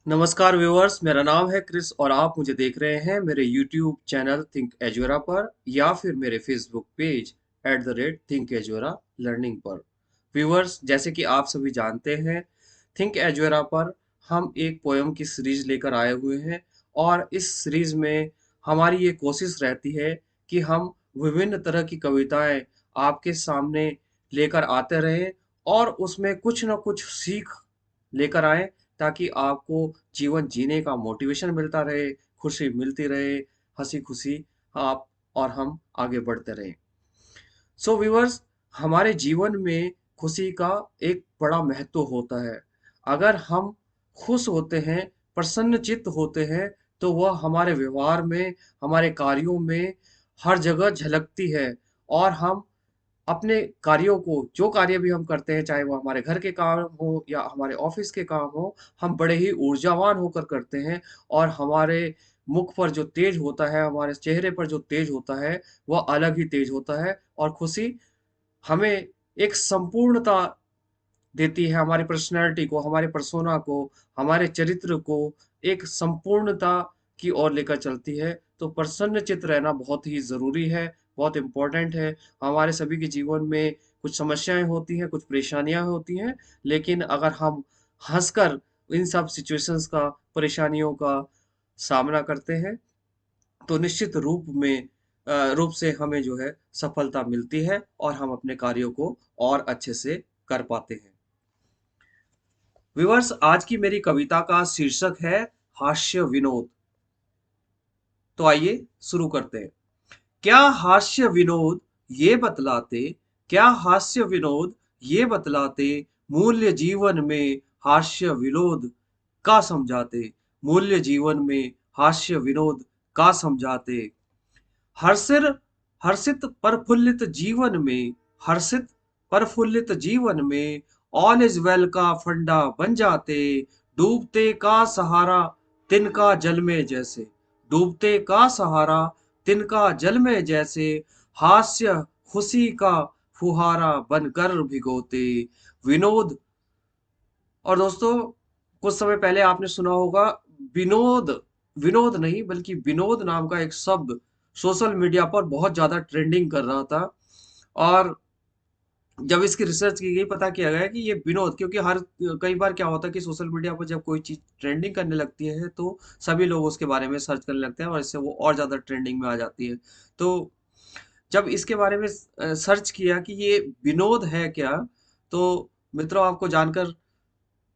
नमस्कार व्यूअर्स, मेरा नाम है क्रिस और आप मुझे देख रहे हैं मेरे यूट्यूब चैनल थिंक एजुरा पर या फिर मेरे फेसबुक पेज @थिंक एजुरा लर्निंग पर। व्यूअर्स, जैसे कि आप सभी जानते हैं, थिंक एजुरा पर हम एक पोयम की सीरीज लेकर आए हुए हैं और इस सीरीज में हमारी ये कोशिश रहती है कि हम विभिन्न तरह की कविताएं आपके सामने लेकर आते रहें और उसमें कुछ न कुछ सीख लेकर आएं, ताकि आपको जीवन जीने का मोटिवेशन मिलता रहे, खुशी मिलती रहे, हँसी-खुशी आप और हम आगे बढ़ते रहें। सो व्यूअर्स, हमारे जीवन में खुशी का एक बड़ा महत्व होता है। अगर हम खुश होते हैं, प्रसन्नचित्त होते हैं, तो वह हमारे व्यवहार में, हमारे कार्यों में हर जगह झलकती है और हम अपने कार्यों को जो कार्य भी हम करते हैं, चाहे वो हमारे घर के काम हो या हमारे ऑफिस के काम हो, हम बड़े ही ऊर्जावान होकर करते हैं और हमारे मुख पर जो तेज होता है, हमारे चेहरे पर जो तेज होता है, वह अलग ही तेज होता है और खुशी हमें एक संपूर्णता देती है, हमारी पर्सनैलिटी को, हमारे पर्सोना को, हमारे चरित्र को एक संपूर्णता की ओर लेकर चलती है। तो प्रसन्नचित्त रहना बहुत ही ज़रूरी है, बहुत इम्पोर्टेंट है। हमारे सभी के जीवन में कुछ समस्याएँ होती हैं, कुछ परेशानियाँ होती हैं, लेकिन अगर हम हँसकर इन सब सिचुएशंस का, परेशानियों का सामना करते हैं, तो निश्चित रूप से हमें जो है सफलता मिलती है और हम अपने कार्यों को और अच्छे से कर पाते हैं। व्यूअर्स, आज की मेरी कविता का शीर्षक है हास्य विनोद। तो आइए शुरू करते हैं। क्या हास्य विनोद ये बतलाते, क्या हास्य विनोद ये बतलाते, मूल्य जीवन में हास्य विनोद का समझाते, मूल्य जीवन में हास्य विनोद का समझाते। हर्षिर हर्षित प्रफुल्लित जीवन में, हर्षित प्रफुल्लित जीवन में ऑल इज वेल का फंडा बन जाते, डूबते का सहारा तिनका जल में जैसे, डूबते का सहारा तिनका जल में जैसे, हास्य खुशी का फुहारा बनकर भिगोते। विनोद। और दोस्तों, कुछ समय पहले आपने सुना होगा विनोद, विनोद नहीं बल्कि विनोद नाम का एक शब्द सोशल मीडिया पर बहुत ज़्यादा ट्रेंडिंग कर रहा था। और जब इसकी रिसर्च की गई, पता किया गया कि ये विनोद, क्योंकि हर कई बार क्या होता है कि सोशल मीडिया पर जब कोई चीज़ ट्रेंडिंग करने लगती है, तो सभी लोग उसके बारे में सर्च करने लगते हैं और इससे वो और ज़्यादा ट्रेंडिंग में आ जाती है। तो जब इसके बारे में सर्च किया कि ये विनोद है क्या, तो मित्रों, आपको जानकर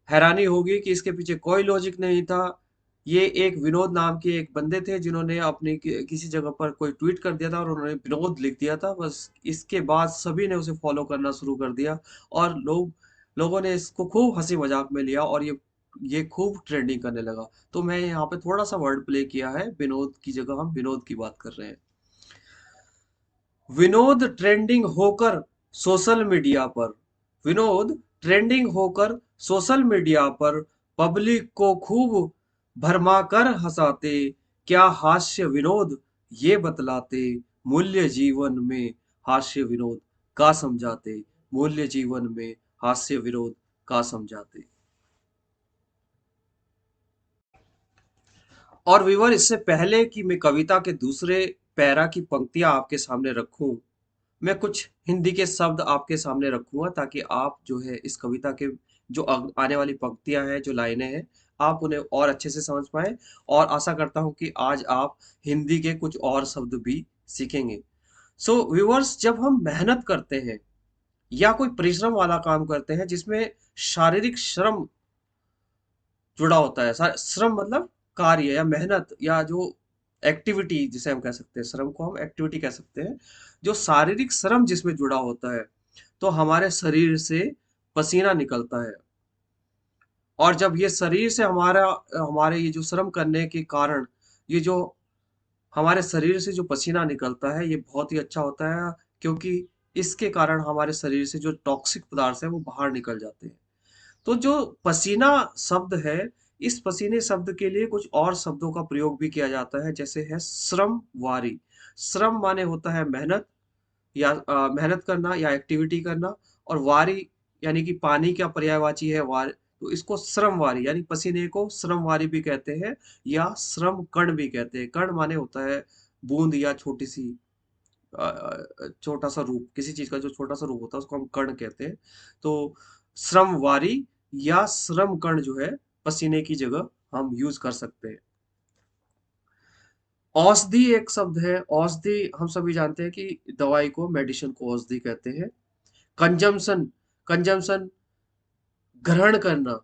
हैरानी होगी कि इसके पीछे कोई लॉजिक नहीं था। ये एक विनोद नाम के एक बंदे थे जिन्होंने अपनी किसी जगह पर कोई ट्वीट कर दिया था और उन्होंने विनोद लिख दिया था। बस इसके बाद सभी ने उसे फॉलो करना शुरू कर दिया और लोगों ने इसको खूब हंसी मजाक में लिया और ये खूब ट्रेंडिंग करने लगा। तो मैं यहाँ पे थोड़ा सा वर्ड प्ले किया है, विनोद की जगह हम विनोद की बात कर रहे हैं। विनोद ट्रेंडिंग होकर सोशल मीडिया पर, विनोद ट्रेंडिंग होकर सोशल मीडिया पर पब्लिक को खूब भरमा कर हंसाते, क्या हास्य विनोद ये बतलाते, मूल्य जीवन में हास्य विनोद का समझाते, मूल्य जीवन में हास्य विनोद का समझाते। और विवर, इससे पहले कि मैं कविता के दूसरे पैरा की पंक्तियां आपके सामने रखूं, मैं कुछ हिंदी के शब्द आपके सामने रखूंगा ताकि आप जो है इस कविता के जो आने वाली पंक्तियां हैं, जो लाइनें हैं, आप उन्हें और अच्छे से समझ पाएं। और आशा करता हूं कि आज आप हिंदी के कुछ और शब्द भी सीखेंगे। सो व्यूअर्स, जब हम मेहनत करते हैं या कोई परिश्रम वाला काम करते हैं जिसमें शारीरिक श्रम जुड़ा होता है, श्रम मतलब कार्य या मेहनत या जो एक्टिविटी जिसे हम कह सकते हैं, श्रम को हम एक्टिविटी कह सकते हैं, जो शारीरिक श्रम जिसमें जुड़ा होता है, तो हमारे शरीर से पसीना निकलता है। और जब ये शरीर से हमारे ये जो श्रम करने के कारण ये जो हमारे शरीर से जो पसीना निकलता है, ये बहुत ही अच्छा होता है, क्योंकि इसके कारण हमारे शरीर से जो टॉक्सिक पदार्थ है वो बाहर निकल जाते हैं। तो जो पसीना शब्द है, इस पसीने शब्द के लिए कुछ और शब्दों का प्रयोग भी किया जाता है, जैसे है श्रमवारी। श्रम माने होता है मेहनत या मेहनत करना या एक्टिविटी करना। और वारी यानी कि पानी का पर्यायवाची है वार, तो इसको श्रमवारी यानी पसीने को श्रमवारी भी कहते हैं या श्रम कण भी कहते हैं। कण माने होता है बूंद या छोटी सी छोटा सा रूप, किसी चीज का जो छोटा सा रूप होता है उसको हम कण कहते हैं। तो श्रमवारी या श्रम कण जो है पसीने की जगह हम यूज कर सकते हैं। औषधि एक शब्द है। औषधि हम सभी जानते हैं कि दवाई को, मेडिसिन को औषधि कहते हैं। कंजम्पशन, कंजम्पशन ग्रहण करना,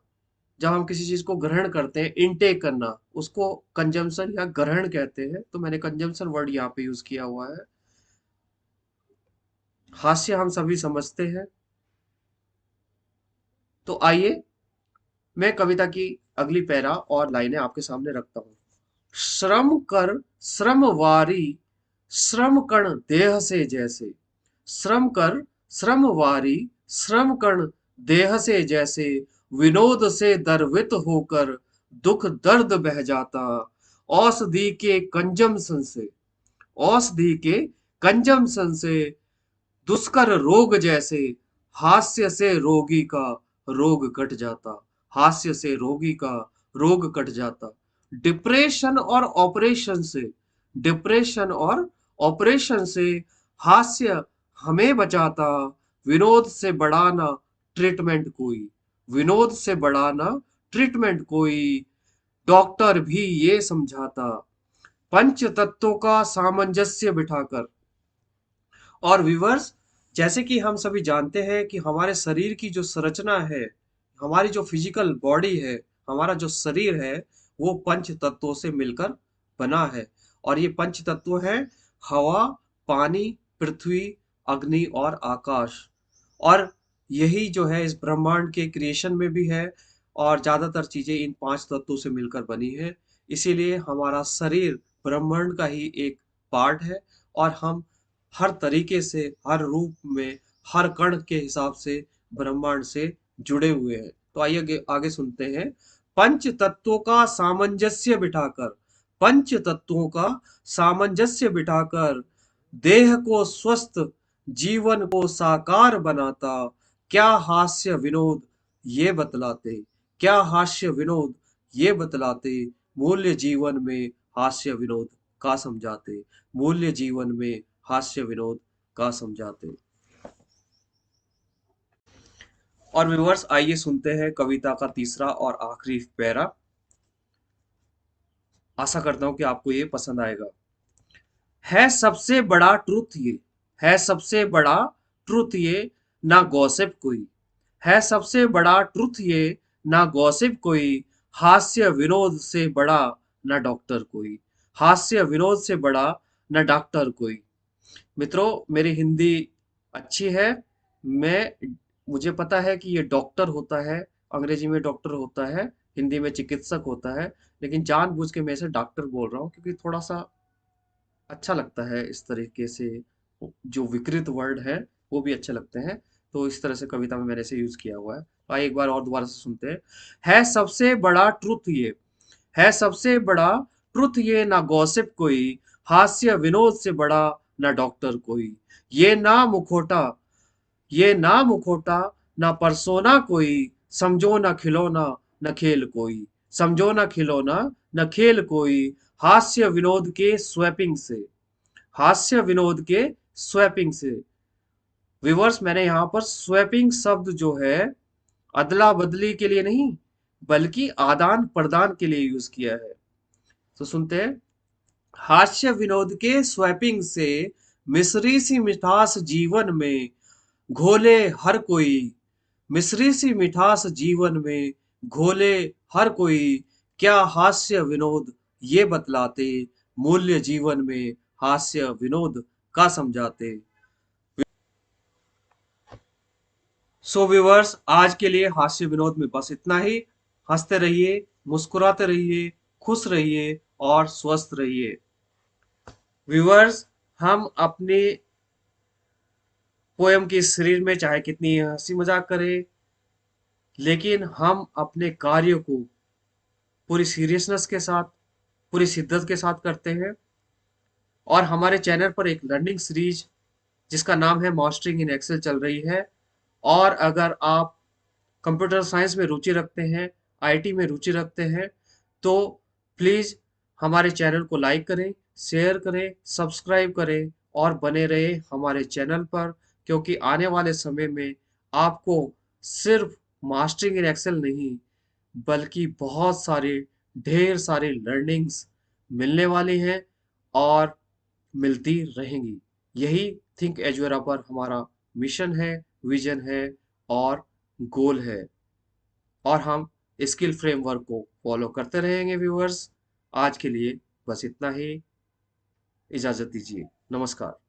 जब हम किसी चीज को ग्रहण करते हैं, इनटेक करना, उसको कंजम्पशन या ग्रहण कहते हैं। तो मैंने कंजम्पशन वर्ड यहाँ पे यूज किया हुआ है। हास्य हम सभी समझते हैं। तो आइए मैं कविता की अगली पैरा और लाइनें आपके सामने रखता हूँ। श्रम कर श्रमवारी, श्रम कण देह से जैसे। श्रम कर श्रमवारी, श्रम कण देह से जैसे। विनोद से दर्वित होकर दुख दर्द बह जाता। औषधि के कंजम्पशन से, औषधि के कंजम्पशन से दुष्कर रोग जैसे। हास्य से रोगी का रोग कट जाता। हास्य से रोगी का रोग कट जाता। डिप्रेशन और ऑपरेशन से, डिप्रेशन और ऑपरेशन से हास्य हमें बचाता। विनोद से बढ़ाना ट्रीटमेंट कोई, विनोद से बढ़ाना ट्रीटमेंट कोई, डॉक्टर भी ये समझाता। पंच तत्वों का सामंजस्य बिठाकर। और व्यूवर्स, जैसे कि हम सभी जानते हैं कि हमारे शरीर की जो संरचना है, हमारी जो फिजिकल बॉडी है, हमारा जो शरीर है, वो पंच तत्वों से मिलकर बना है। और ये पंच तत्व है हवा, पानी, पृथ्वी, अग्नि और आकाश। और यही जो है इस ब्रह्मांड के क्रिएशन में भी है। और ज्यादातर चीजें इन पांच तत्वों से मिलकर बनी है। इसीलिए हमारा शरीर ब्रह्मांड का ही एक पार्ट है। और हम हर तरीके से, हर रूप में, हर कण के हिसाब से ब्रह्मांड से जुड़े हुए हैं। तो आइए आगे आगे सुनते हैं। पंच तत्वों का सामंजस्य बिठाकर, पंच तत्वों का सामंजस्य बिठाकर देह को स्वस्थ, जीवन को साकार बनाता। क्या हास्य विनोद ये बतलाते, क्या हास्य विनोद ये बतलाते। मूल्य जीवन में हास्य विनोद का समझाते, मूल्य जीवन में हास्य विनोद का समझाते। और व्यूअर्स, आइए सुनते हैं कविता का तीसरा और आखिरी पैरा। आशा करता हूं कि आपको ये पसंद आएगा। है सबसे बड़ा ट्रुथ ये, है सबसे बड़ा ट्रुथ ये, ना गॉसिप कोई। है सबसे बड़ा ट्रुथ ये, ना गॉसिप कोई। हास्य विनोद से बड़ा ना डॉक्टर कोई। हास्य विनोद से बड़ा ना डॉक्टर कोई। मित्रों, मेरी हिंदी अच्छी है। मैं मुझे पता है कि ये डॉक्टर होता है, अंग्रेजी में डॉक्टर होता है, हिंदी में चिकित्सक होता है। लेकिन जानबूझ के मैं इसे डॉक्टर बोल रहा हूँ क्योंकि थोड़ा सा अच्छा लगता है इस तरीके से। जो विकृत वर्ड है वो भी अच्छे लगते हैं। तो इस तरह से कविता में मैंने इसे यूज किया हुआ है। तो आइए एक बार और दोबारा से सुनते हैं। है सबसे बड़ा ट्रुथ ये, है सबसे बड़ा ट्रुथ ये, ना गॉसिप कोई। हास्य विनोद से बड़ा ना डॉक्टर कोई। ये ना मुखोटा, ये ना मुखोटा, ना परसोना कोई। समझो ना खिलौना, न खेल कोई। समझो ना खिलौना, न खेल कोई। हास्य विनोद के स्वैपिंग से, हास्य विनोद के स्वैपिंग से। विवर्स, मैंने यहाँ पर स्वैपिंग शब्द जो है अदला बदली के लिए नहीं, बल्कि आदान प्रदान के लिए यूज किया है। तो सुनते हैं। हास्य विनोद के स्वैपिंग से मिश्री सी मिठास जीवन में घोले हर कोई। मिश्री सी मिठास जीवन में घोले हर कोई। क्या हास्य विनोद ये बतलाते। मूल्य जीवन में हास्य विनोद का समझाते। सो व्यूवर्स, आज के लिए हास्य विनोद में बस इतना ही। हंसते रहिए, मुस्कुराते रहिए, खुश रहिए और स्वस्थ रहिए। व्यूवर्स, हम अपने पोयम की सीरीज में चाहे कितनी हंसी मजाक करें, लेकिन हम अपने कार्य को पूरी सीरियसनेस के साथ, पूरी शिद्दत के साथ करते हैं। और हमारे चैनल पर एक लर्निंग सीरीज जिसका नाम है मास्टरिंग इन एक्सेल चल रही है। और अगर आप कंप्यूटर साइंस में रुचि रखते हैं, आईटी में रुचि रखते हैं, तो प्लीज़ हमारे चैनल को लाइक करें, शेयर करें, सब्सक्राइब करें और बने रहें हमारे चैनल पर, क्योंकि आने वाले समय में आपको सिर्फ मास्टरिंग इन एक्सेल नहीं, बल्कि बहुत सारे ढेर सारी लर्निंग्स मिलने वाली हैं और मिलती रहेंगी। यही थिंक एजुएरा पर हमारा मिशन है, विजन है और गोल है, और हम स्किल फ्रेमवर्क को फॉलो करते रहेंगे व्यूअर्स। आज के लिए बस इतना ही। इजाज़त दीजिए। नमस्कार।